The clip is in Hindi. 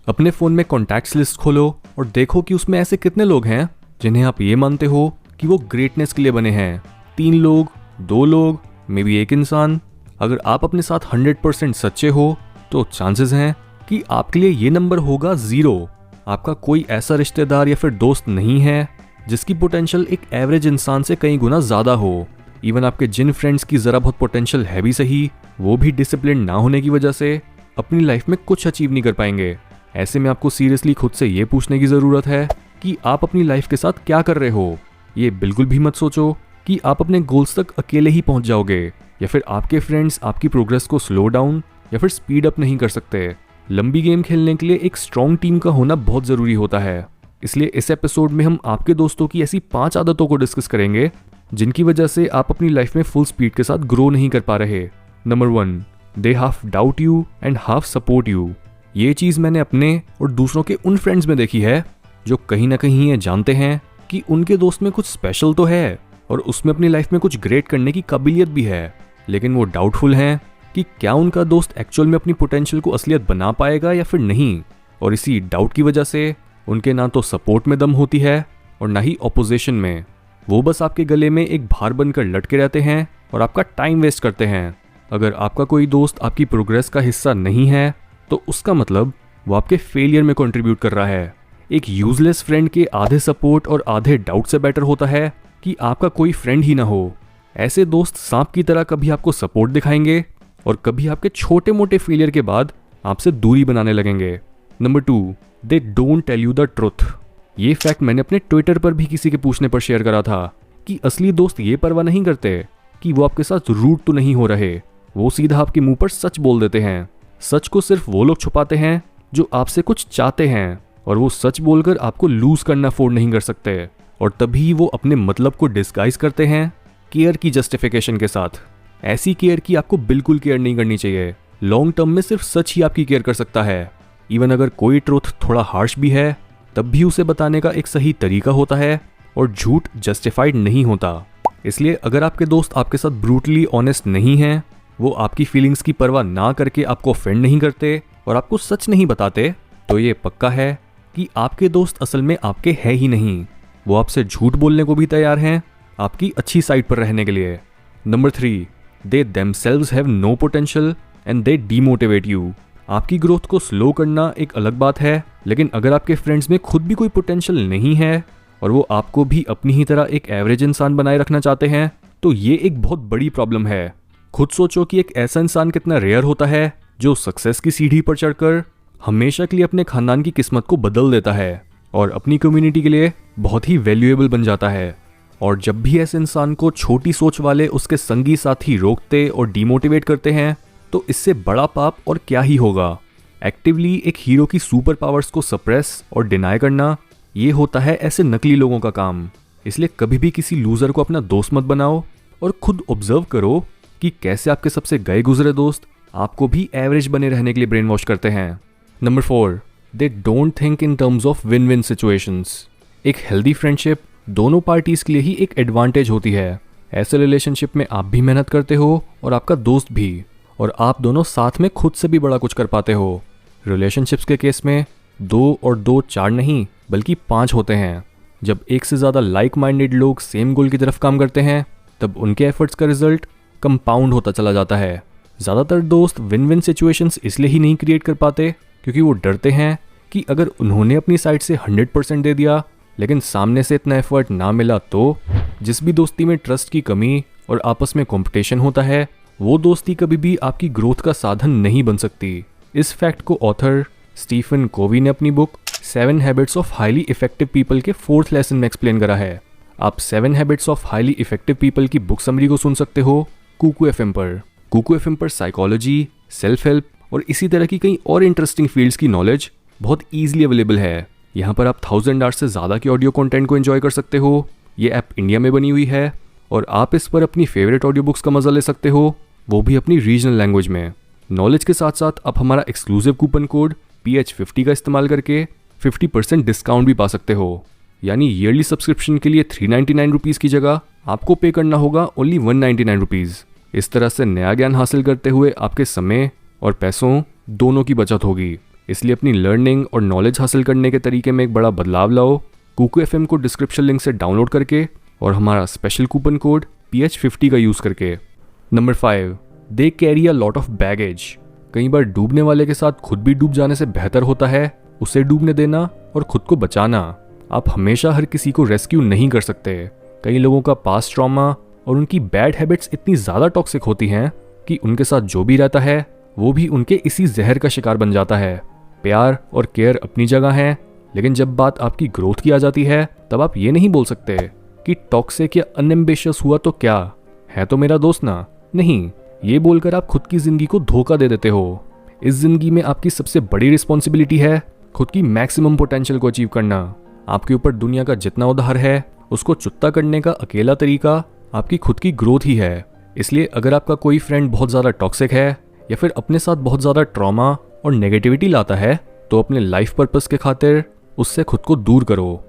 अपने फ़ोन में कॉन्टैक्ट्स लिस्ट खोलो और देखो कि उसमें ऐसे कितने लोग हैं जिन्हें आप ये मानते हो कि वो ग्रेटनेस के लिए बने हैं। 3 लोग, 2 लोग, मे बी 1 इंसान। अगर आप अपने साथ 100% सच्चे हो तो चांसेस हैं कि आपके लिए ये नंबर होगा 0। आपका कोई ऐसा रिश्तेदार या फिर दोस्त नहीं है जिसकी पोटेंशियल एक एवरेज इंसान से कई गुना ज़्यादा हो। इवन आपके जिन फ्रेंड्स की ज़रा बहुत पोटेंशियल है भी सही, वो भी डिसिप्लिन ना होने की वजह से अपनी लाइफ में कुछ अचीव नहीं कर पाएंगे। ऐसे में आपको सीरियसली खुद से ये पूछने की ज़रूरत है कि आप अपनी लाइफ के साथ क्या कर रहे हो। ये बिल्कुल भी मत सोचो कि आप अपने गोल्स तक अकेले ही पहुंच जाओगे या फिर आपके फ्रेंड्स आपकी प्रोग्रेस को स्लो डाउन या फिर स्पीड अप नहीं कर सकते। लंबी गेम खेलने के लिए एक स्ट्रॉन्ग टीम का होना बहुत ज़रूरी होता है। इसलिए इस एपिसोड में हम आपके दोस्तों की ऐसी 5 आदतों को डिस्कस करेंगे जिनकी वजह से आप अपनी लाइफ में फुल स्पीड के साथ ग्रो नहीं कर पा रहे। Number 1, they half doubt you and half support you. ये चीज़ मैंने अपने और दूसरों के उन फ्रेंड्स में देखी है जो कहीं ना कहीं ये जानते हैं कि उनके दोस्त में कुछ स्पेशल तो है और उसमें अपनी लाइफ में कुछ ग्रेट करने की काबिलियत भी है, लेकिन वो डाउटफुल हैं कि क्या उनका दोस्त एक्चुअल में अपनी पोटेंशियल को असलियत बना पाएगा या फिर नहीं। और इसी डाउट की वजह से उनके ना तो सपोर्ट में दम होती है और ना ही ऑपोजिशन में। वो बस आपके गले में एक भार बनकर लटके रहते हैं और आपका टाइम वेस्ट करते हैं। अगर आपका कोई दोस्त आपकी प्रोग्रेस का हिस्सा नहीं है तो उसका मतलब वो आपके फेलियर में कंट्रीब्यूट कर रहा है। एक यूजलेस फ्रेंड के आधे सपोर्ट और आधे डाउट से बेटर होता है कि आपका कोई फ्रेंड ही ना हो। ऐसे दोस्त सांप की तरह कभी आपको सपोर्ट दिखाएंगे और कभी आपके छोटे मोटे फेलियर के बाद आपसे दूरी बनाने लगेंगे। Number 2, they don't tell you the truth. ये फैक्ट मैंने अपने ट्विटर पर भी किसी के पूछने पर शेयर करा था कि असली दोस्त ये परवाह नहीं करते कि वो आपके साथ रूड तो नहीं हो रहे, वो सीधा आपके मुंह पर सच बोल देते हैं। सच को सिर्फ वो लोग छुपाते हैं जो आपसे कुछ चाहते हैं और वो सच बोलकर आपको लूज करना अफोर्ड नहीं कर सकते। और तभी वो अपने मतलब को डिस्गाइज करते हैं केयर की जस्टिफिकेशन के साथ। ऐसी केयर की आपको बिल्कुल केयर नहीं करनी चाहिए। लॉन्ग टर्म में सिर्फ सच ही आपकी केयर कर सकता है। इवन अगर कोई ट्रूथ थोड़ा हार्श भी है तब भी उसे बताने का एक सही तरीका होता है और झूठ जस्टिफाइड नहीं होता। इसलिए अगर आपके दोस्त आपके साथ ब्रूटली ऑनेस्ट नहीं हैं, वो आपकी फीलिंग्स की परवाह ना करके आपको ऑफेंड नहीं करते और आपको सच नहीं बताते, तो ये पक्का है कि आपके दोस्त असल में आपके है ही नहीं। वो आपसे झूठ बोलने को भी तैयार हैं आपकी अच्छी साइड पर रहने के लिए। Number 3, they themselves have no potential and they demotivate you. आपकी ग्रोथ को स्लो करना एक अलग बात है, लेकिन अगर आपके फ्रेंड्स में खुद भी कोई पोटेंशियल नहीं है और वो आपको भी अपनी ही तरह एक एवरेज इंसान बनाए रखना चाहते हैं, तो ये एक बहुत बड़ी प्रॉब्लम है। खुद सोचो कि एक ऐसा इंसान कितना रेयर होता है जो सक्सेस की सीढ़ी पर चढ़कर हमेशा के लिए अपने खानदान की किस्मत को बदल देता है और अपनी कम्युनिटी के लिए बहुत ही वैल्यूएबल बन जाता है। और जब भी ऐसे इंसान को छोटी सोच वाले उसके संगी साथी रोकते और डिमोटिवेट करते हैं, तो इससे बड़ा पाप और क्या ही होगा। एक्टिवली एक हीरो की सुपर पावर्स को सप्रेस और डिनाई करना, ये होता है ऐसे नकली लोगों का काम। इसलिए कभी भी किसी लूजर को अपना दोस्त मत बनाओ और खुद ऑब्जर्व करो कि कैसे आपके सबसे गए गुजरे दोस्त आपको भी एवरेज बने रहने के लिए ब्रेन वॉश करते हैं। Number 4, they don't think in terms of win win situations. एक हेल्दी फ्रेंडशिप दोनों पार्टीज के लिए ही एक एडवांटेज होती है। ऐसे रिलेशनशिप में आप भी मेहनत करते हो और आपका दोस्त भी, और आप दोनों साथ में खुद से भी बड़ा कुछ कर पाते हो। रिलेशनशिप्स के केस में 2 और 2 4 नहीं बल्कि 5 होते हैं। जब एक से ज़्यादा लाइक माइंडेड लोग सेम गोल की तरफ काम करते हैं, तब उनके एफर्ट्स का रिजल्ट कंपाउंड होता चला जाता है। ज़्यादातर दोस्त विन विन सिचुएशंस इसलिए ही नहीं क्रिएट कर पाते क्योंकि वो डरते हैं कि अगर उन्होंने अपनी साइड से 100% दे दिया लेकिन सामने से इतना एफर्ट ना मिला, तो जिस भी दोस्ती में ट्रस्ट की कमी और आपस में कंपटीशन होता है, वो दोस्ती कभी भी आपकी ग्रोथ का साधन नहीं बन सकती। इस फैक्ट को ऑथर स्टीफन कोवी ने अपनी book 7 habits of highly effective people के 4th लेसन में एक्सप्लेन करा है। आप 7 habits of highly effective people की बुक समरी को सुन सकते हो कुकू एफएम पर। कुकू एफएम पर साइकोलॉजी, सेल्फ हेल्प और इसी तरह की कई और इंटरेस्टिंग फील्ड्स की नॉलेज बहुत ईजिली अवेलेबल है। यहाँ पर आप 1000 आवर्स से ज़्यादा के ऑडियो कंटेंट को एंजॉय कर सकते हो। ये ऐप इंडिया में बनी हुई है और आप इस पर अपनी फेवरेट ऑडियो बुक्स का मजा ले सकते हो, वो भी अपनी रीजनल लैंग्वेज में। नॉलेज के साथ साथ आप हमारा एक्सक्लूसिव कूपन कोड PH50 का इस्तेमाल करके 50% डिस्काउंट भी पा सकते हो। यानी ईयरली सब्सक्रिप्शन के लिए 399 रुपीज़ की जगह आपको पे करना होगा ओनली 199 रुपीज़। इस तरह से नया ज्ञान हासिल करते हुए आपके समय और पैसों दोनों की बचत होगी। इसलिए अपनी लर्निंग और नॉलेज हासिल करने के तरीके में एक बड़ा बदलाव लाओ। कुकू एफएम को डिस्क्रिप्शन लिंक से डाउनलोड करके और हमारा स्पेशल कूपन कोड PH50 का यूज़ करके। Number 5, they carry a lot of baggage. कई बार डूबने वाले के साथ खुद भी डूब जाने से बेहतर होता है उसे डूबने देना और खुद को बचाना। आप हमेशा हर किसी को रेस्क्यू नहीं कर सकते। कई लोगों का पास्ट ट्रॉमा और उनकी बैड हैबिट्स इतनी ज़्यादा टॉक्सिक होती हैं कि उनके साथ जो भी रहता है वो भी उनके इसी जहर का शिकार बन जाता है। प्यार और केयर अपनी जगह है, लेकिन जब बात आपकी ग्रोथ की आ जाती है तब आप ये नहीं बोल सकते कि टॉक्सिक या अनएम्बिशियस हुआ तो क्या है, तो मेरा दोस्त ना। नहीं, ये बोलकर आप खुद की जिंदगी को धोखा दे देते हो। इस जिंदगी में आपकी सबसे बड़ी रिस्पॉन्सिबिलिटी है खुद की मैक्सिमम पोटेंशियल को अचीव करना। आपके ऊपर दुनिया का जितना उधार है उसको चुकता करने का अकेला तरीका आपकी खुद की ग्रोथ ही है। इसलिए अगर आपका कोई फ्रेंड बहुत ज़्यादा टॉक्सिक है या फिर अपने साथ बहुत ज़्यादा ट्रॉमा और नेगेटिविटी लाता है तो अपने लाइफ पर्पस के खातिर उससे खुद को दूर करो।